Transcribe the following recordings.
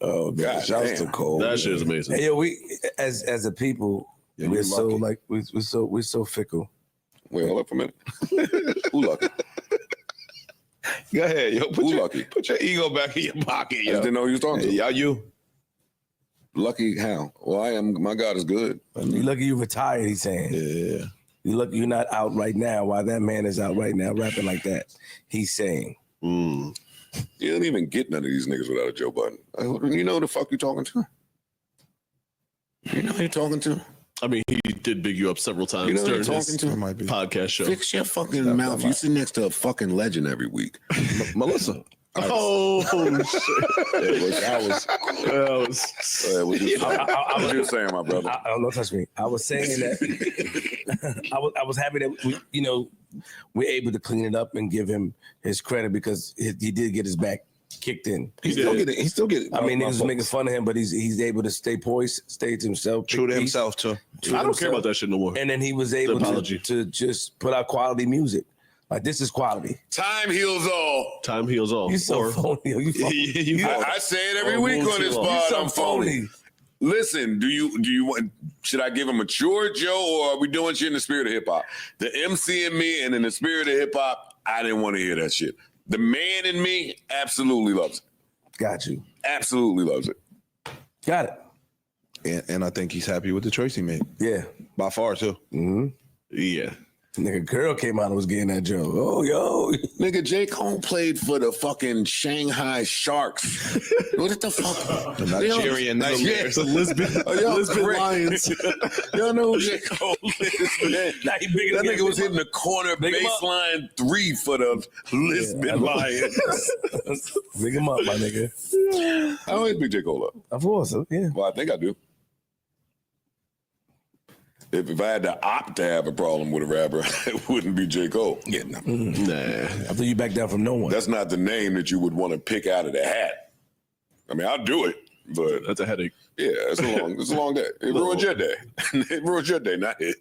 Oh God! Shouts to Cole. That shit is amazing. Hey, yo, we as a people, we're so like we're so fickle. Wait, hold up for a minute. Who lucky? Go ahead, yo. Put your ego back in your pocket, yo. I didn't know who you was talking to. Yeah, you. Lucky how? Well, I am. My God is good. You lucky you retired. He's saying. Yeah. You lucky you're not out right now. While that man is out right now rapping like that, he's saying. You don't even get none of these niggas without a Joe Budden. You know who the fuck you talking to? You know who you talking to? I mean, he did big you up several times You know who during you're his talking to? podcast show. Fix your fucking mouth. You sit next to a fucking legend every week. Melissa. Oh shit! That was what you were saying, my brother. Don't touch me. I was saying that I was happy that we're able to clean it up and give him his credit because he did get his back kicked in. He's still getting. I mean, niggas was making fun of him, but he's able to stay poised, stay to himself, true to himself too. I don't care about that shit no more. And then he was able to just put out quality music. Like, this is quality. Time heals all. Time heals all. You so phony. I say it every week on this pod. I'm phony. Listen, do you want? Should I give a mature Joe, or are we doing shit in the spirit of hip hop? The MC in me, and in the spirit of hip hop, I didn't want to hear that shit. The man in me absolutely loves it. Got you. Absolutely loves it. Got it. And I think he's happy with the choice he made. Yeah, by far too. Yeah. Nigga, girl came out and was getting that joke. Oh, yo. Nigga, J. Cole played for the fucking Shanghai Sharks. What the fuck? The Nigerian Nightmares. The Lisbon Lions. Y'all know who J. Cole is, man. That nigga was hitting the corner baseline 3 for the Lisbon Lions. Big him up, my nigga. I always pick J. Cole up. Of course, yeah. Well, I think I do. If I had to opt to have a problem with a rapper, it wouldn't be J. Cole. Yeah, nah. I thought you back down from no one. That's not the name that you would want to pick out of the hat. I mean, I'll do it, but that's a headache. Yeah, it's a long day. It ruined your day. It ruined your day, not his.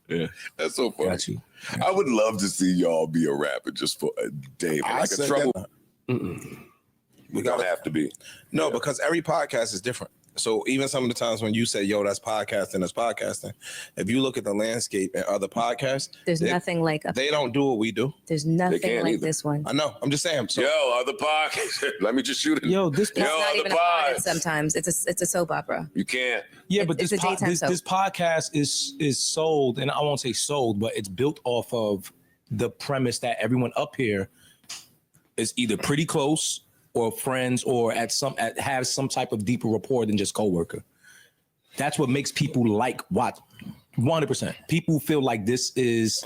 Yeah. That's so funny. Got you. I would love to see y'all be a rapper just for a day, like a trouble. We don't have to be. No, because every podcast is different. So even some of the times when you say, yo, that's podcasting, if you look at the landscape and other podcasts, there's nothing like they don't do what we do. There's nothing like this one. I know. I'm just saying. So, other podcasts. Let me just shoot it. It's not even a pod sometimes. It's a soap opera. You can't. Yeah, but this podcast is sold, and I won't say sold, but it's built off of the premise that everyone up here is either pretty close or friends, or have some type of deeper rapport than just coworker. That's what makes people like what 100%. People feel like this is.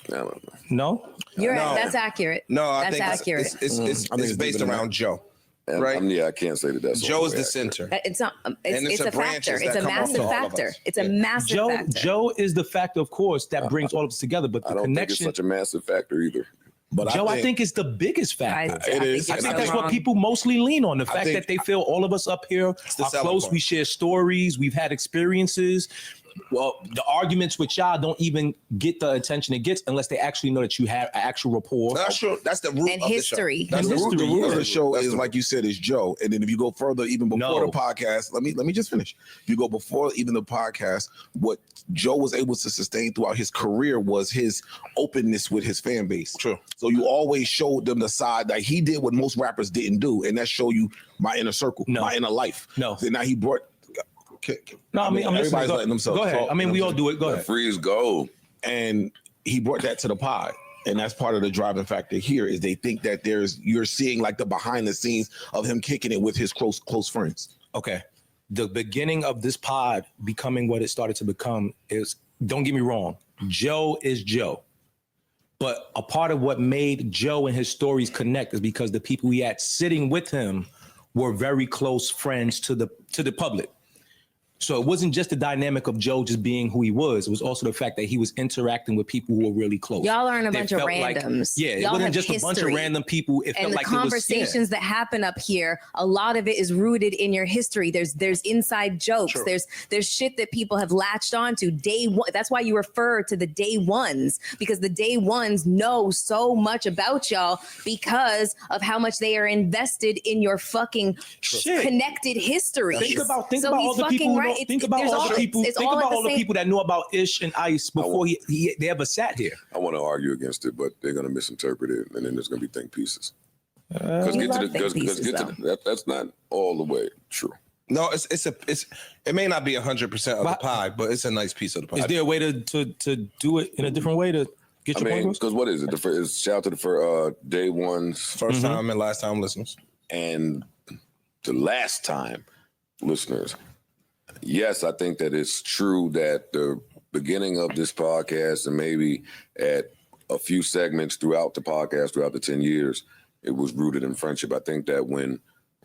No, that's accurate. No, I that's think accurate. It's based around Joe. Right? I can't say that. Joe is the center. It's not. It's a factor. It's a massive factor. It's a massive factor. Joe is the factor, of course, that brings all of us together. But the I don't connection. think it's such a massive factor either. But Joe, I think it's the biggest factor. It is. I think that's what people mostly lean on. The fact that they feel all of us up here are close. We share stories. We've had experiences. Well, the arguments with y'all don't even get the attention it gets unless they actually know that you have actual rapport. That's true. That's the root and of history. The show. That's the root of the show is, like you said, is Joe. And then if you go further, even before the podcast, let me just finish. If you go before even the podcast, what Joe was able to sustain throughout his career was his openness with his fan base. True. So you always showed them the side that he did what most rappers didn't do, and that show you my inner circle, my inner life. No. So now he brought. No, I mean, everybody's letting themselves. Go ahead. Talk, I mean, we all do it. Go ahead. Freeze go. And he brought that to the pod. And that's part of the driving factor here is they think that you're seeing like the behind the scenes of him kicking it with his close friends. Okay. The beginning of this pod becoming what it started to become is, don't get me wrong, Joe is Joe. But a part of what made Joe and his stories connect is because the people he had sitting with him were very close friends to the public. So it wasn't just the dynamic of Joe just being who he was. It was also the fact that he was interacting with people who were really close. Y'all aren't a bunch of randoms. It Y'all wasn't just history. a bunch of random people. It felt like the conversations that happen up here, a lot of it is rooted in your history. There's inside jokes. True. There's shit that people have latched onto day one. That's why you refer to the day ones, because the day ones know so much about y'all because of how much they are invested in your fucking connected history. Think about all the people. Think about all the people that knew about Ish and Ice before they ever sat here. I want to argue against it, but they're going to misinterpret it, and then there's going to be think pieces. That's not all the way true. No, it may not be 100% of the pie, but it's a nice piece of the pie. Is there a way to do it in a different way to get your point? Because what is it? Shout out to the day ones, first time and last time listeners, and the last time listeners. Yes, I think that it's true that the beginning of this podcast and maybe at a few segments throughout the podcast, throughout the 10 years, it was rooted in friendship. I think that when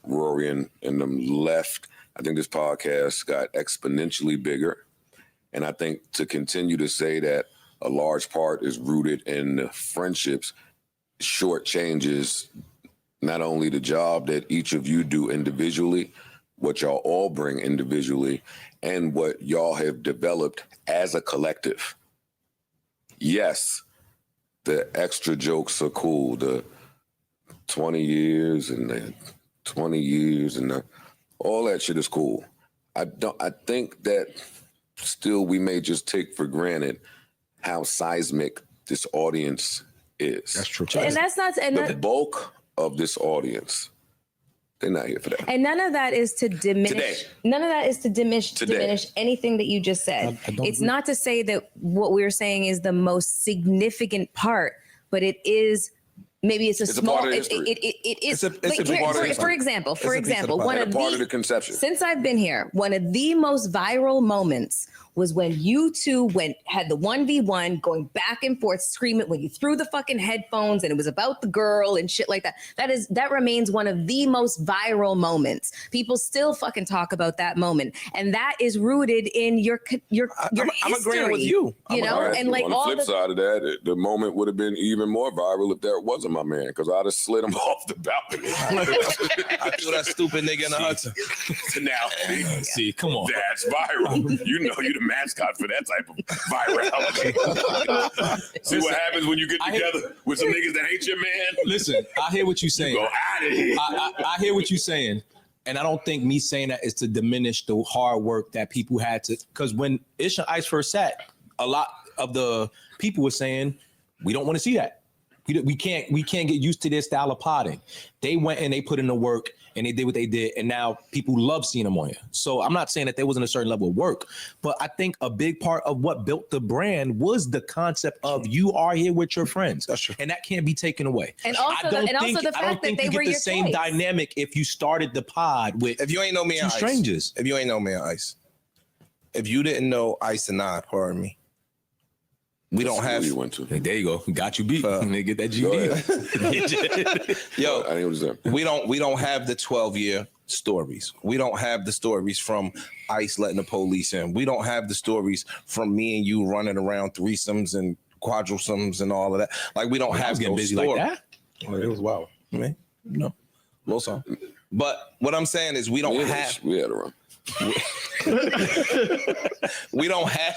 Rory and them left, I think this podcast got exponentially bigger. And I think to continue to say that a large part is rooted in the friendships shortchanges not only the job that each of you do individually, what y'all all bring individually, and what y'all have developed as a collective. Yes, the extra jokes are cool. The 20 years and the 20 years and all that shit is cool. I think that still we may just take for granted how seismic this audience is. That's true. And that's not the bulk of this audience. They're not here for that. And none of that is to diminish. Today. None of that is to diminish anything that you just said. It's not to say that what we're saying is the most significant part, but it is. Maybe it's a small. Part of history. It is. For example, one of the conception. Since I've been here, one of the most viral moments was when you two had the 1v1 going back and forth screaming when you threw the fucking headphones and it was about the girl and shit like that. That remains one of the most viral moments. People still fucking talk about that moment, and that is rooted in your history. I'm agreeing with you. You know, right. and like on the all flip side of that, the moment would have been even more viral if that wasn't my man, because I'd have slid him off the balcony. I threw that stupid nigga in the Hudson. Now, see, come on, that's viral. You know, you the mascot for that type of virality. See what happens when you get together with some niggas that hate your man? Listen, I hear what you're saying. Go out of here. I hear what you're saying. And I don't think me saying that is to diminish the hard work that people had to, because when Ish and Ice first sat, a lot of the people were saying, we don't want to see that. We can't get used to their style of potting. They went and they put in the work and they did what they did, and now people love seeing them on here. So I'm not saying that there wasn't a certain level of work, but I think a big part of what built the brand was the concept of you are here with your friends. That's true. And that can't be taken away. And also the fact that they were your the same dynamic if you started the pod with if you ain't know me and strangers. If you ain't know me and Ice. If you didn't know Ice and I, pardon me. We don't have. You went to. There you go. Got you beat. They get that GD. Yo, I was there. We don't have the 12-year stories. We don't have the stories from Ice letting the police in. We don't have the stories from me and you running around threesomes and quadrusomes and all of that. Like we don't have getting busy stories. like that. Well, it was wild. Man, no, little song. But what I'm saying is we don't have. We had to run. We don't have.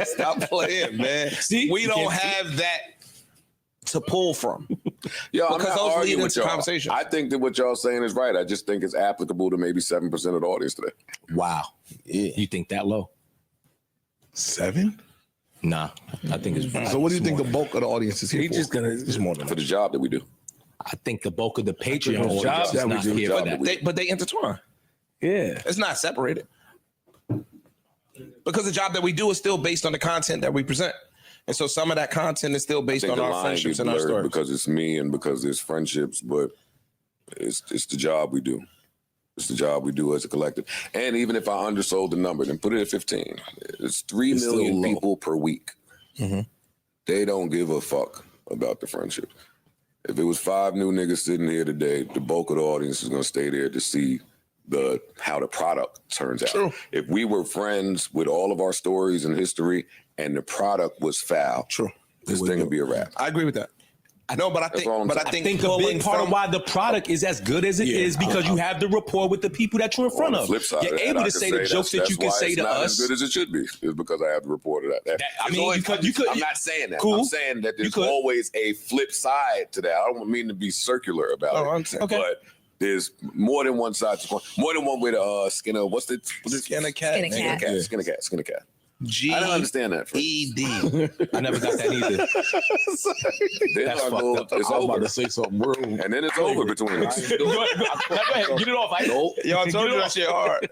Stop playing, man. See, we don't have that to pull from. Yo, I'm because not those arguing lead with into y'all. conversation. I think that what y'all saying is right. I just think it's applicable to maybe 7% of the audience today. Wow. Yeah. You think that low? 7? Nah, I think it's. So what do you think the bulk of the audience is here He's for? just gonna. It's more than For that. the job that we do. I think the bulk of the Patreon the job audience is that we not do, here job for that that. we But they intertwine. Yeah. It's not separated. Because the job that we do is still based on the content that we present. And so some of that content is still based on our friendships and our stories. Because it's me and because there's friendships, but it's the job we do. It's the job we do as a collective. And even if I undersold the number, then put it at 15. It's 3 million people per week. Mm-hmm. They don't give a fuck about the friendship. If it was 5 new niggas sitting here today, the bulk of the audience is going to stay there to see how the product turns out. True. If we were friends with all of our stories and history, and the product was foul, True, this thing would be a wrap. I agree with that. I know, but I think a big part of why the product is as good as it is because you have the rapport with the people that you're in front of. Flip side, you're able to say the jokes that you can say to us. As good as it should be is because I have the rapport to that. I mean, you could. I'm not saying that. Cool. I'm saying that there's always a flip side to that. I don't mean to be circular about it. I'm saying, but there's more than one side to the coin. More than one way to skin a skin a cat. Skin a cat. G. I don't understand that. E.D. I never got that either. Then That's I fucked go, up. it's I was over. about to say something real. And then it's over between us. Go ahead, get it off. Nope. Yo, I told you that shit hard.